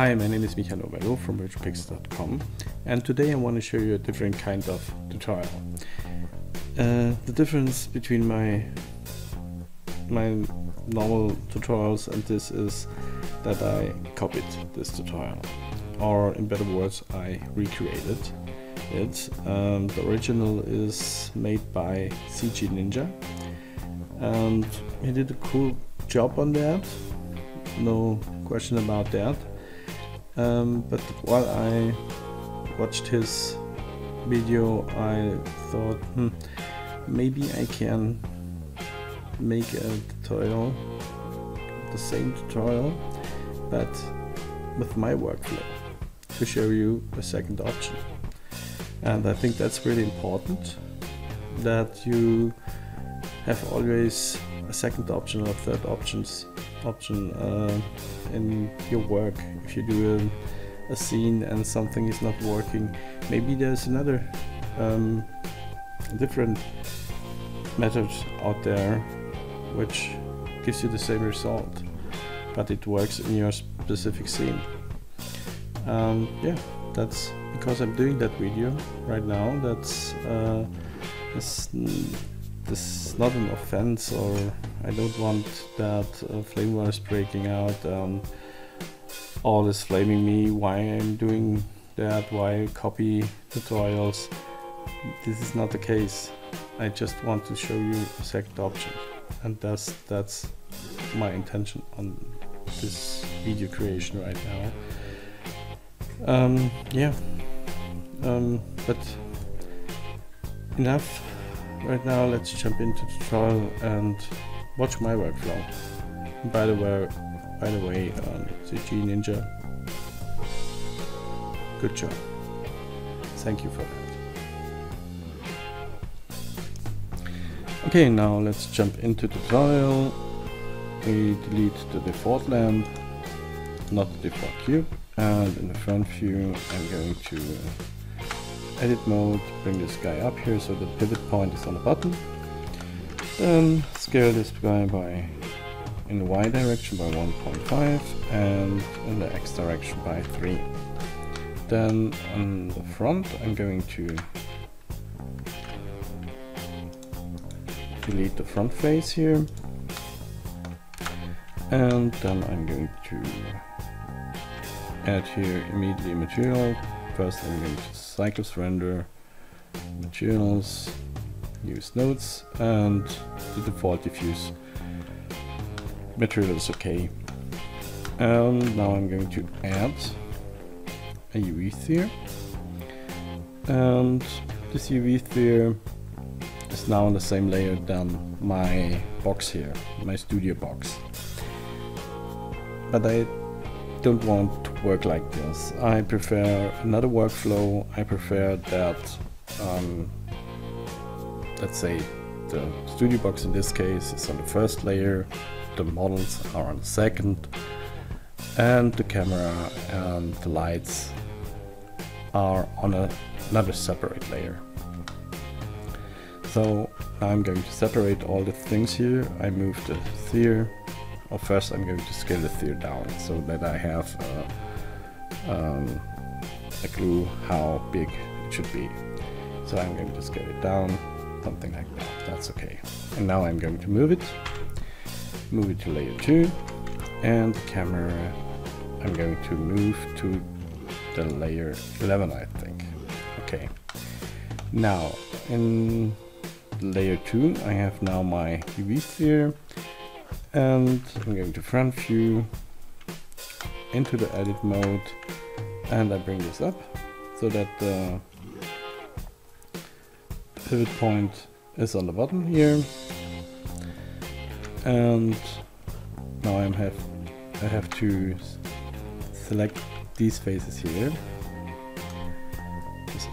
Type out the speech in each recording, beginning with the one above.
Hi, my name is Novelo from virtualpix.com, and today I want to show you a different kind of tutorial. The difference between my normal tutorials and this is that I copied this tutorial, or in better words, I recreated it. The original is made by CG Ninja, and he did a cool job on that, no question about that. But while I watched his video, I thought, maybe I can make a tutorial, the same tutorial, but with my workflow, to show you a second option. And I think that's really important, that you have always a second option or third option in your work. If you do a scene and something is not working, maybe there's another different method out there which gives you the same result, but it works in your specific scene. Yeah, that's because I'm doing that video right now. That's this is not an offense, or I don't want that flame war is breaking out, all is flaming me, why I'm doing that, why I copy tutorials. This is not the case. I just want to show you a second option, and that's my intention on this video creation right now. Yeah, but enough right now. Let's jump into the tutorial and watch my workflow. By the way, CG Ninja, good job. Thank you for that. Okay, now let's jump into the tutorial. We delete the default lamp, not the default cube, and in the front view I'm going to edit mode, bring this guy up here so the pivot point is on the bottom. Then scale this guy by, in the Y direction by 1.5 and in the X direction by 3. Then on the front I'm going to delete the front face here, and then I'm going to add here immediately material. First I'm going to cycles render, materials, use nodes, and the default diffuse material is okay. And now I'm going to add a UV sphere, and this UV sphere is now on the same layer than my box here, my studio box. But I don't want to work like this. I prefer another workflow. I prefer that, let's say the studio box in this case is on the first layer, the models are on the second, and the camera and the lights are on another separate layer. So I'm going to separate all the things here. I move the sphere. Well, first I'm going to scale the sphere down so that I have a clue how big it should be. So I'm going to scale it down, something like that. That's okay. And now I'm going to move it to layer 2, and the camera I'm going to move to the layer 11, I think. Okay. Now in layer 2 I have now my UV sphere, and I'm going to front view, into the edit mode, and I bring this up so that the pivot point is on the bottom here. And now I have to select these faces here, these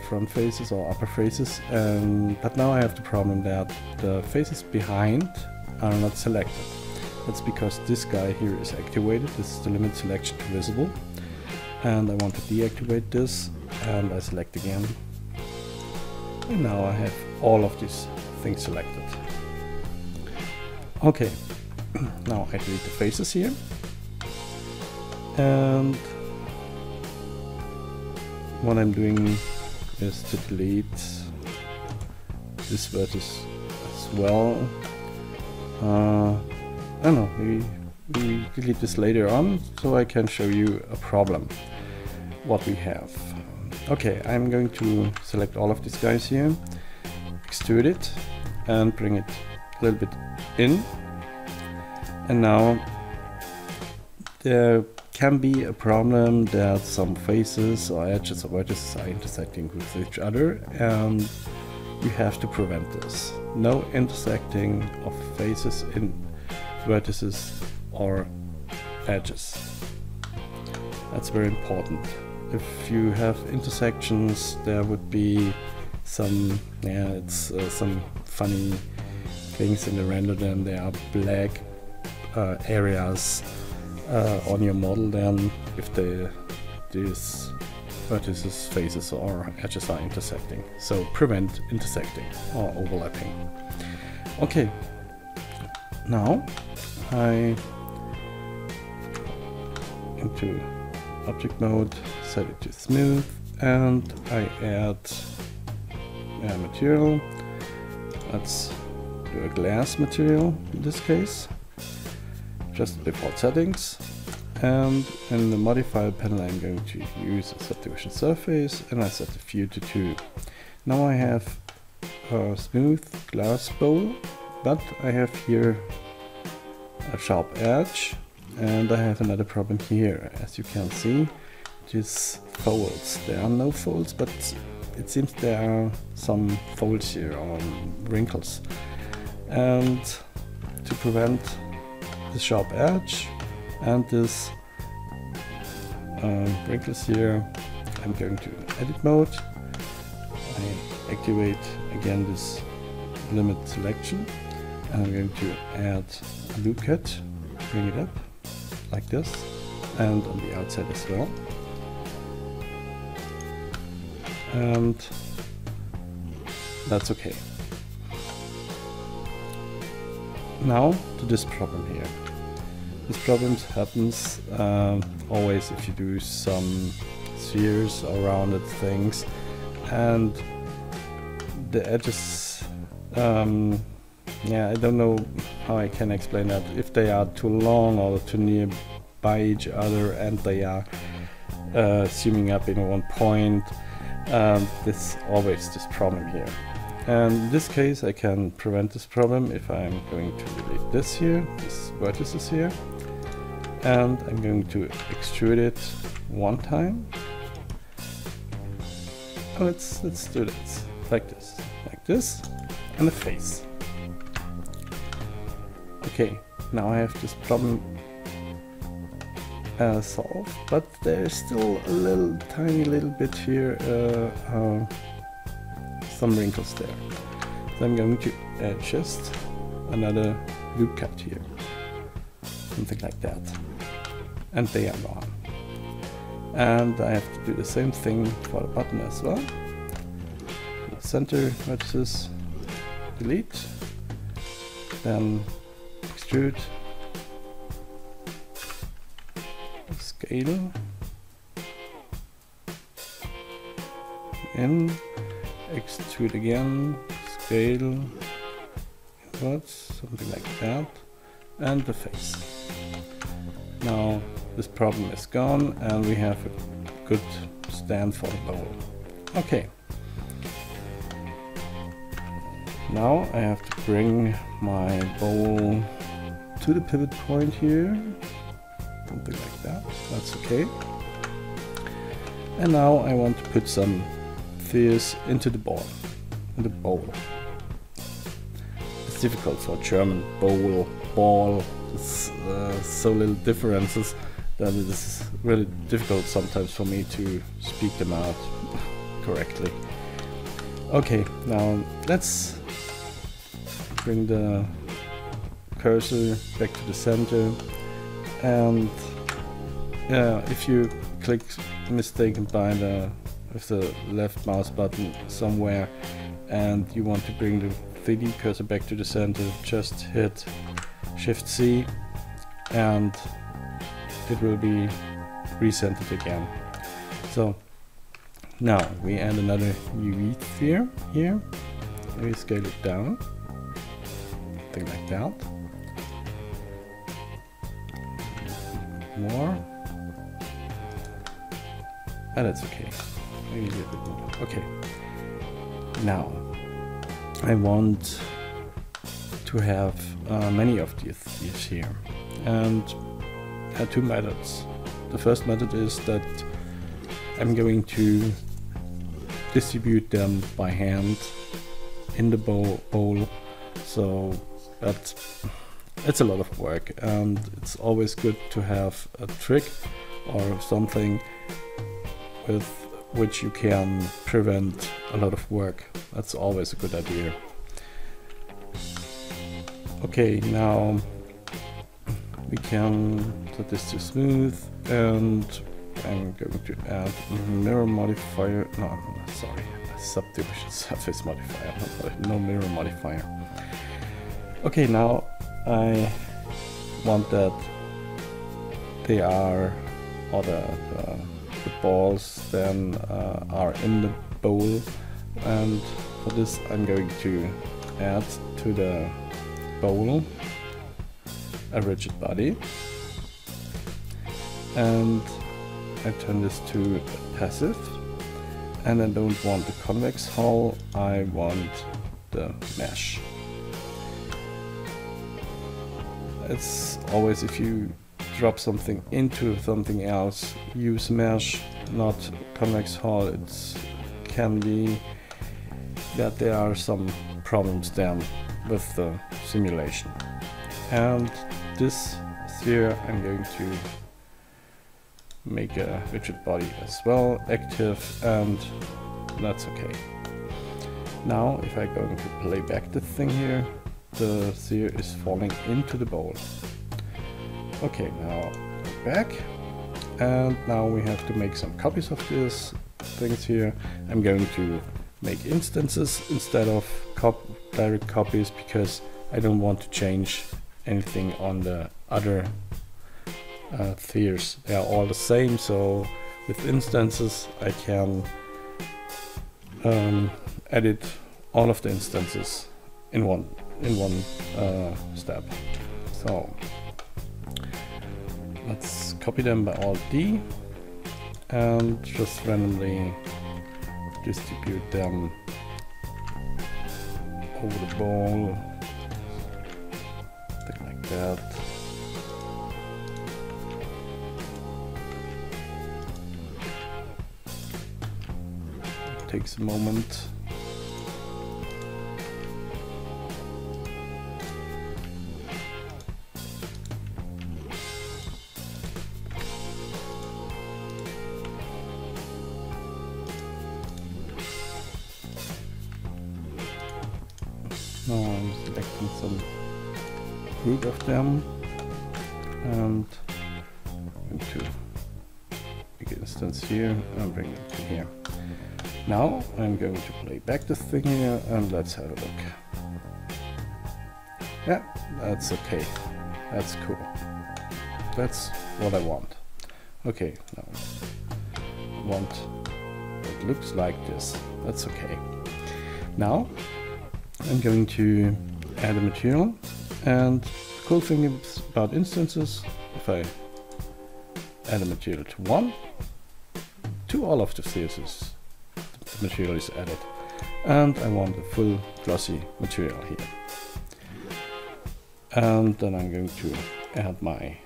front faces or upper faces, but now I have the problem that the faces behind are not selected. That's because this guy here is activated. This is the limit selection to visible, and I want to deactivate this, and I select again, and now I have all of these things selected. Okay, now I delete the faces here, And what I'm doing is to delete this vertex as well. I don't know, we delete this later on so I can show you a problem what we have. Okay, I'm going to select all of these guys here, extrude it and bring it a little bit in, and now there can be a problem that some faces or edges or vertices are intersecting with each other, and you have to prevent this. No intersecting of faces in vertices or edges. That's very important. If you have intersections, there would be some, some funny things in the render. Then there are black areas on your model. Then if these vertices, faces, or edges are intersecting, so prevent intersecting or overlapping. Okay, now I into object mode, set it to smooth, and I add material. Let's do a glass material in this case, just the default settings. And in the modifier panel I'm going to use a subdivision surface, and I set the view to 2. Now I have a smooth glass bowl, but I have here a sharp edge, and I have another problem here. As you can see, these folds, there are no folds, but it seems there are some folds here or wrinkles. And to prevent the sharp edge and this wrinkles here, I'm going to edit mode. I activate again this limit selection, and I'm going to add a loop cut, bring it up like this, and on the outside as well. And that's okay. Now to this problem here. This problem happens always if you do some spheres or rounded things, and the edges, I don't know how I can explain that. If they are too long or too near by each other and they are zooming up in one point, there's always this problem here. And in this case I can prevent this problem if I'm going to delete this here, these vertices here, and I'm going to extrude it one time. Let's do this like this, and a face. Okay, now I have this problem solved, but there's still a little tiny little bit here, some wrinkles there. So I'm going to add just another loop cut here, something like that, and they are gone. And I have to do the same thing for the button as well. Center vertices, delete, then extrude, scale, in, extrude again, scale, inwards, something like that, and the face. Now this problem is gone and we have a good stand for the bowl. Okay. Now I have to bring my bowl to the pivot point here, something like that, that's okay. And now I want to put some spheres into the bowl. It's difficult for German ball. It's so little differences that it is really difficult sometimes for me to speak them out correctly. Okay, now let's bring the cursor back to the center, and if you click mistaken with the left mouse button somewhere and you want to bring the 3D cursor back to the center, just hit Shift C and it will be recenter it again. So now we add another UV sphere here. We scale it down, something like that. More. And that's okay. Maybe a little bit more. Okay. Now I want to have many of these here, and I have two methods. The first method is that I'm going to distribute them by hand in the bowl, so it's a lot of work, and it's always good to have a trick or something with which you can prevent a lot of work. That's always a good idea. Okay, now we can set this to smooth, and I'm going to add mirror modifier. No, sorry, subdivision surface modifier, no mirror modifier. Okay, now I want that they are, or the balls then are in the bowl, and for this I'm going to add to the bowl a rigid body, and I turn this to passive, and I don't want the convex hull, I want the mesh. It's always, if you drop something into something else, use mesh, not convex hull. It can be that there are some problems then with the simulation. And this sphere I'm going to make a rigid body as well, active, and that's okay. Now if I'm going to play back the thing here, the sphere is falling into the bowl. Okay, now back, and now we have to make some copies of these things here. I'm going to make instances instead of direct copies, because I don't want to change anything on the other spheres. They are all the same, so with instances I can edit all of the instances in one step. So let's copy them by Alt D and just randomly distribute them over the bowl, something like that. It takes a moment. Now I'm selecting some group of them and I'm going to make an instance here and bring it to here. Now I'm going to play back the thing here and let's have a look. Yeah, that's okay. That's cool. That's what I want. Okay, now I want it looks like this. That's okay. Now I'm going to add a material, and the cool thing is about instances, if I add a material to one, to all of the spheres the material is added, and I want a full glossy material here. And then I'm going to add my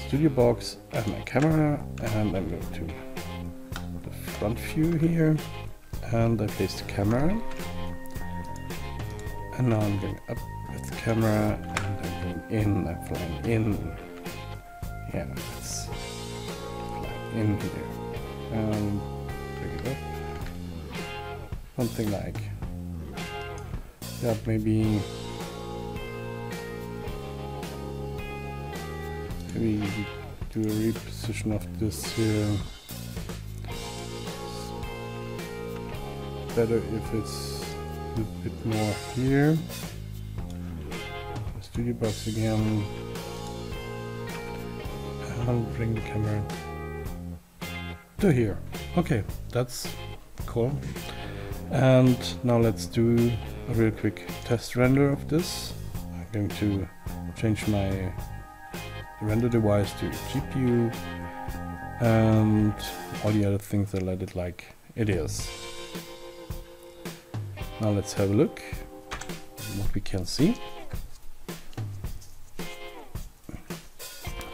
studio box and my camera, and I'm going to the front view here. And I place the camera, and now I'm going up with the camera, and I'm going in, I'm flying in. Yeah, let's fly in here, and bring it up. Something like that, maybe do a reposition of this here. Better if it's a little bit more here. Studio box again, I'll bring the camera to here. Okay, that's cool. And now let's do a real quick test render of this. I'm going to change my render device to GPU and all the other things, I let it like it is. Now let's have a look what we can see.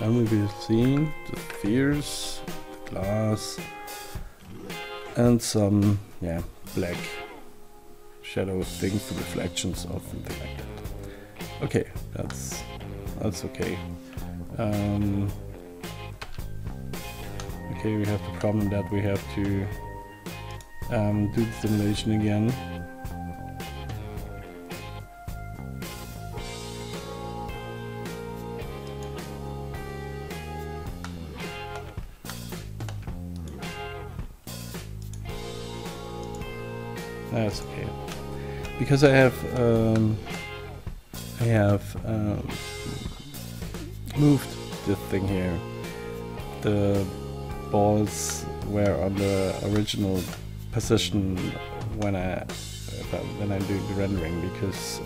And we will see the spheres, the glass, and some black shadow things, the reflections or something like that. Okay, that's okay. Okay, we have the problem that we have to do the simulation again. That's okay, because I have moved this thing here. The balls were on the original position when I do the rendering, because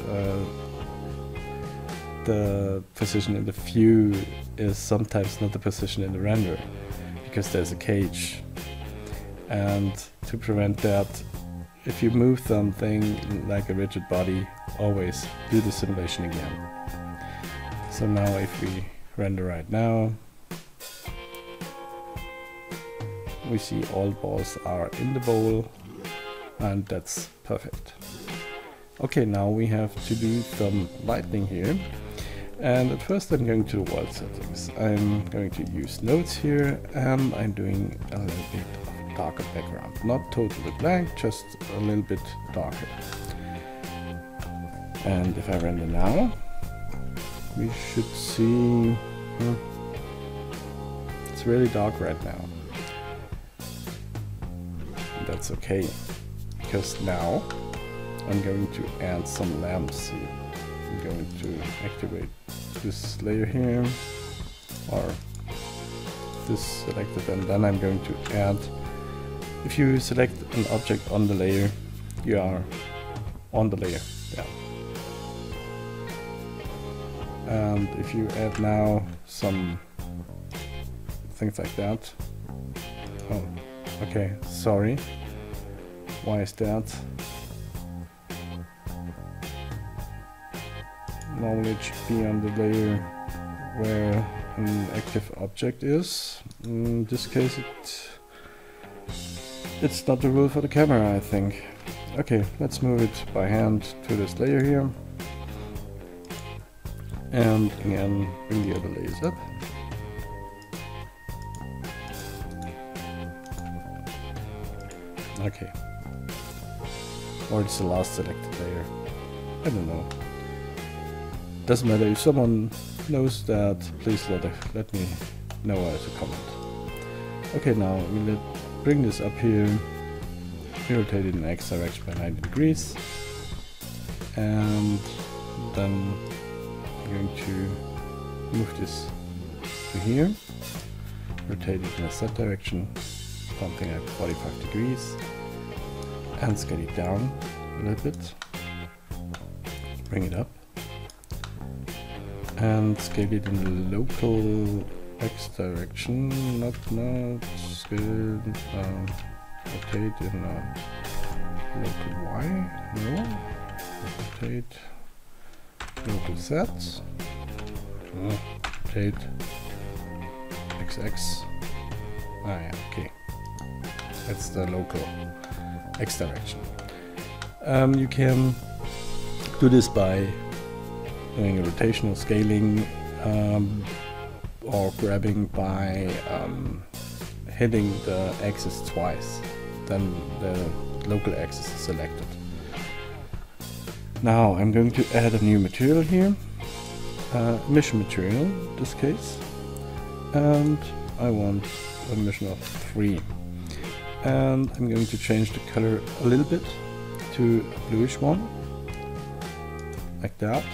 the position in the view is sometimes not the position in the render, because there's a cage, and to prevent that, if you move something like a rigid body, always do the simulation again. So now if we render right now, we see all balls are in the bowl, and that's perfect. Okay, now we have to do some lighting here, and at first I'm going to the world settings. I'm going to use nodes here, and I'm doing a little bit of darker background, not totally blank, just a little bit darker. And if I render now, we should see it's really dark right now. That's okay, because now I'm going to add some lamps here. I'm going to activate this layer here, or this selected, and then I'm going to add, if you select an object on the layer, you are on the layer, yeah. And if you add now some things like that, oh, okay, sorry, why is that? Normally it should be on the layer where an active object is. In this case it's not the rule for the camera, I think. Okay, let's move it by hand to this layer here. And again, bring the other layers up. Okay. Or it's the last selected layer. I don't know. Doesn't matter. If someone knows that, please let me know as a comment. Okay, now we'll bring this up here. We rotate it in X direction by 90 degrees. And then I'm going to move this to here. Rotate it in a Z direction, something like 45 degrees. And scale it down a little bit. Bring it up. And scale it in the local X direction, not scale, rotate in local Y, no, rotate local Z, rotate XX, yeah, okay, that's the local X direction. You can do this by doing a rotational scaling, or grabbing by hitting the axis twice, then the local axis is selected. Now I'm going to add a new material here, emission material in this case, and I want a emission of 3. And I'm going to change the color a little bit to a bluish one, like that.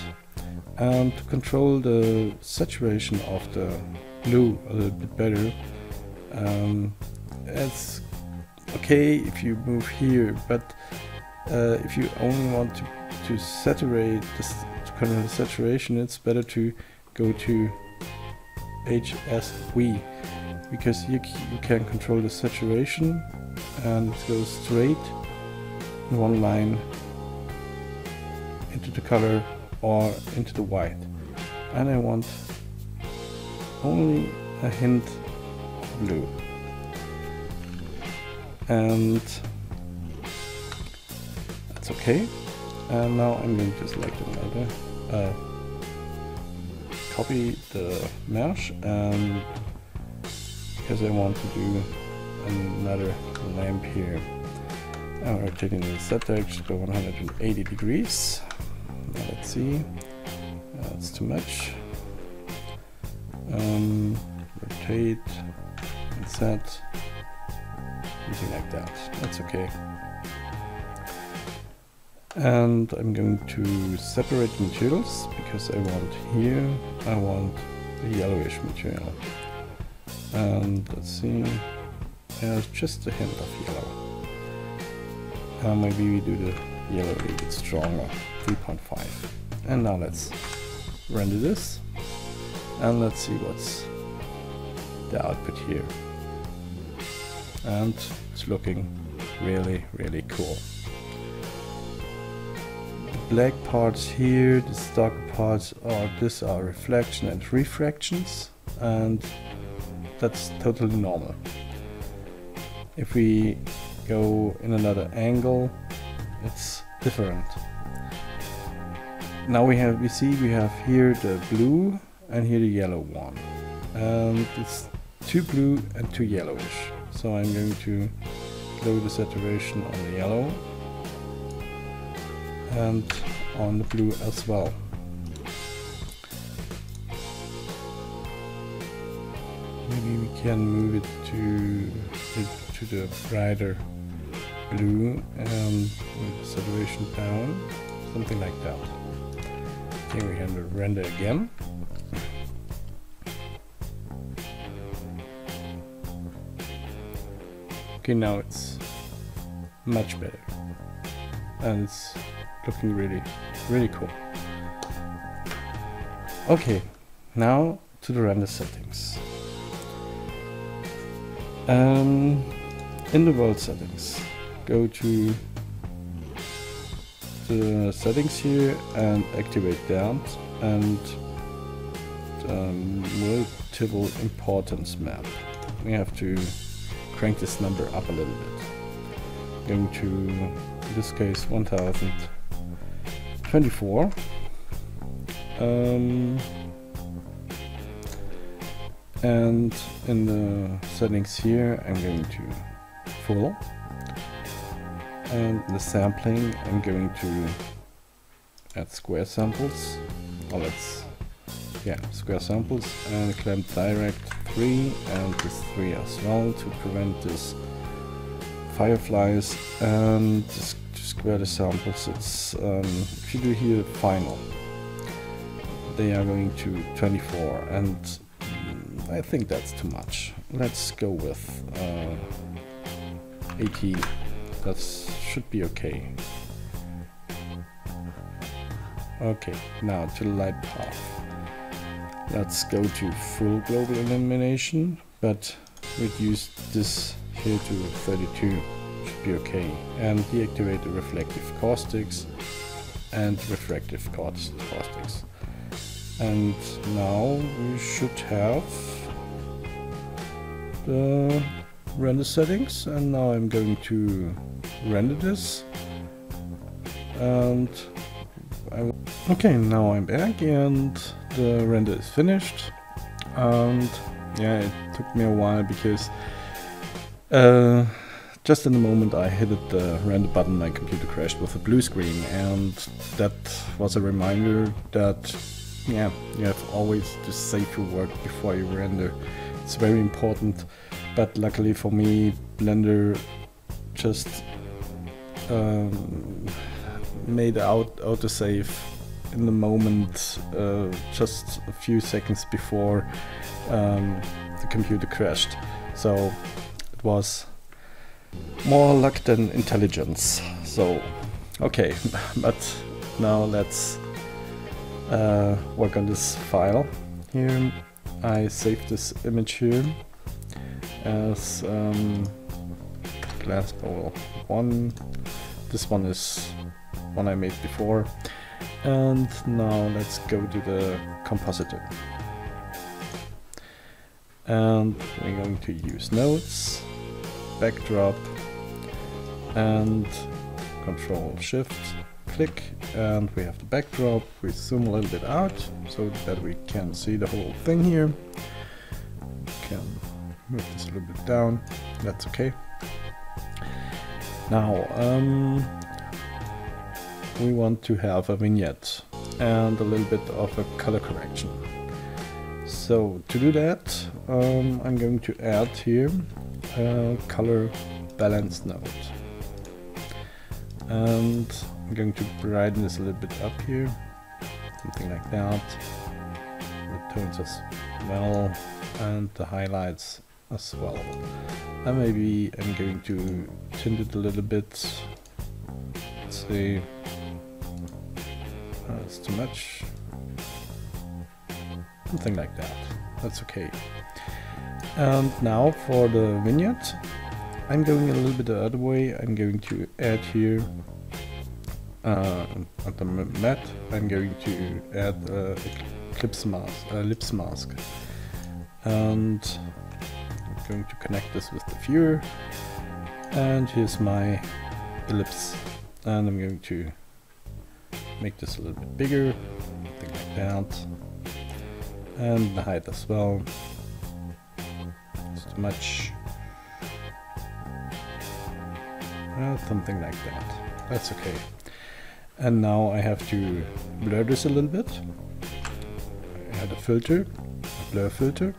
And to control the saturation of the blue a little bit better. It's okay if you move here, but if you only want to saturate this, to control the saturation, it's better to go to HSV, because you can control the saturation and it goes straight in one line into the color or into the white. And I want only a hint of blue. And that's okay. And now I'm going to select another, copy the mesh, and because I want to do another lamp here, I'm rotating the Z direction to 180 degrees. Now let's see, that's too much. Rotate and set, something like that. That's okay. And I'm going to separate materials, because I want here, I want the yellowish material. And let's see, there's just a hint of yellow. Maybe we do the yellow a little bit stronger, 3.5. And now let's render this, and let's see what's the output here. And it's looking really, really cool. The black parts here, the darker parts are reflection and refractions, and that's totally normal. If we go in another angle, it's different. Now we have here the blue and here the yellow one, and it's too blue and too yellowish. So I'm going to lower the saturation on the yellow and on the blue as well. Maybe we can move it to the brighter blue and with the saturation down, something like that. Okay, we have to render again. Okay, now it's much better, and it's looking really, really cool. Okay, now to the render settings. In the world settings, go to the settings here and activate that, and multiple importance map. We have to crank this number up a little bit. Going to, in this case, 1024. And in the settings here, I'm going to full. And the sampling, I'm going to add square samples. Oh, square samples, and clamp direct 3 and this 3 as well to prevent this fireflies. And just to square the samples, it's if you do here final, they are going to 24, and I think that's too much. Let's go with 18. That should be okay. Okay, now to the light path. Let's go to full global illumination, but reduce this here to 32. Should be okay. And deactivate the reflective caustics and refractive caustics. And now we should have the render settings, and now I'm going to render this, and okay, now I'm back and the render is finished. And yeah, it took me a while because just in the moment I hit the render button, my computer crashed with a blue screen, and that was a reminder that yeah, you have always to save your work before you render. It's very important, but luckily for me, Blender just made autosave in the moment, just a few seconds before the computer crashed. So it was more luck than intelligence. So okay, but now let's work on this file. Here I saved this image here as glass bowl 1. This one is one I made before. And now let's go to the compositing. And we're going to use nodes, backdrop, and Control Shift click, and we have the backdrop. We zoom a little bit out so that we can see the whole thing here. Can move this a little bit down. That's okay. Now we want to have a vignette and a little bit of a color correction. So to do that, I'm going to add here a color balance node, and I'm going to brighten this a little bit up here, something like that. The tones as well, and the highlights as well. And maybe I'm going to tint it a little bit. Let's see. That's too much. Something like that. That's okay. And now for the vignette, I'm going a little bit the other way. I'm going to add here at the mat. I'm going to add a ellipse mask, and I'm going to connect this with the viewer. And here's my ellipse, and I'm going to make this a little bit bigger, something like that, and the height as well. It's too much. Something like that. That's okay. And now I have to blur this a little bit. I add a filter, a blur filter,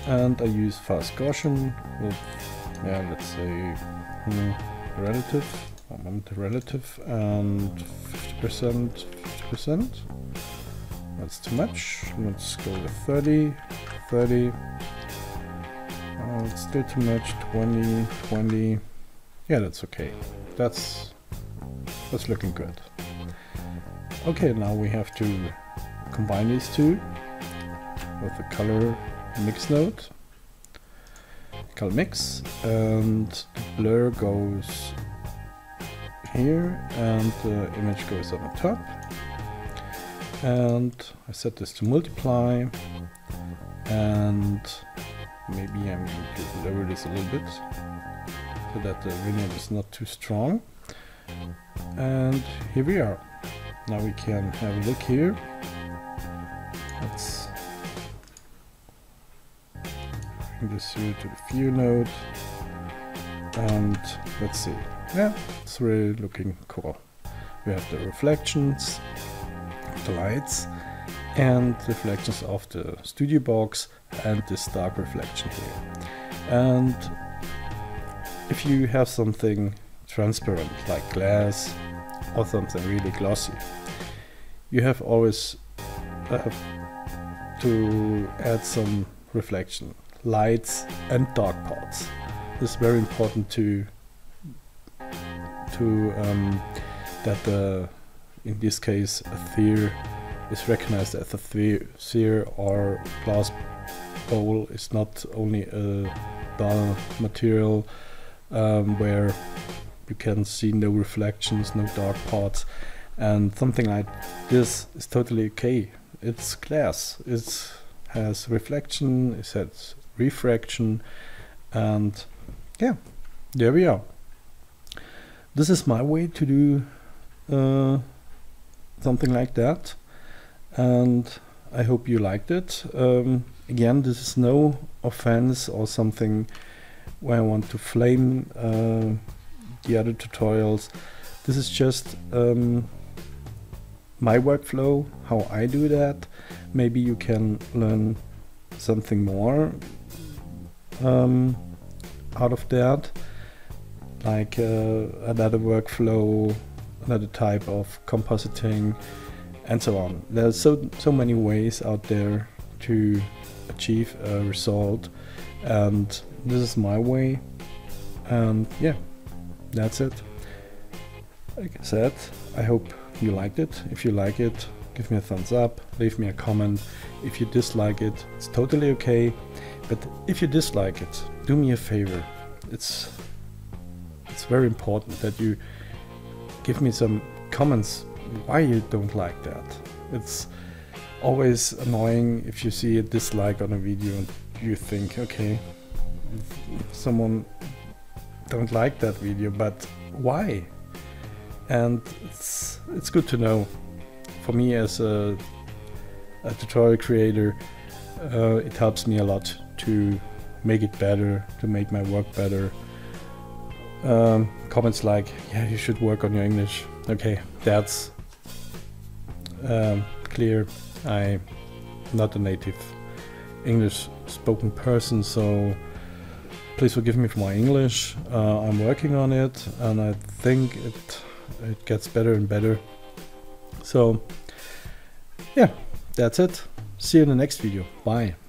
and I use fast Gaussian with, yeah, let's say relative. Relative and 50%, 50%. That's too much. Let's go with 30, 30. It's still too much. 20, 20. Yeah, that's okay. That's looking good. Okay, now we have to combine these two with the color mix node. Color mix, and the blur goes here, and the image goes on the top. And I set this to multiply, and maybe I'm going to lower this a little bit so that the vignette is not too strong. And here we are. Now we can have a look here. Let's bring this here to the view node, and let's see. Yeah, it's really looking cool. We have the reflections, the lights, and reflections of the studio box, and this dark reflection here. And if you have something transparent like glass or something really glossy, you have always to add some reflection, lights and dark parts. It's very important to that in this case a sphere is recognized as a sphere, or glass bowl is not only a dull material where you can see no reflections, no dark parts, and something like this is totally okay. It's glass, it has reflection, it has refraction, and yeah, there we are. This is my way to do something like that, and I hope you liked it. Again, this is no offense or something where I want to flame the other tutorials. This is just my workflow, how I do that. Maybe you can learn something more out of that, like another workflow, another type of compositing, and so on. There's so many ways out there to achieve a result, and this is my way. And yeah, that's it. Like I said, I hope you liked it. If you like it, give me a thumbs up, leave me a comment. If you dislike it, it's totally okay. But if you dislike it, do me a favor. It's very important that you give me some comments why you don't like that. It's always annoying if you see a dislike on a video and you think, okay, someone don't like that video, but why? And it's good to know. For me as a tutorial creator, it helps me a lot to make it better, to make my work better. Comments like, yeah, you should work on your English. Okay, that's clear. I'm not a native English spoken person, so please forgive me for my English. I'm working on it, and I think it gets better and better. So yeah, that's it. See you in the next video. Bye.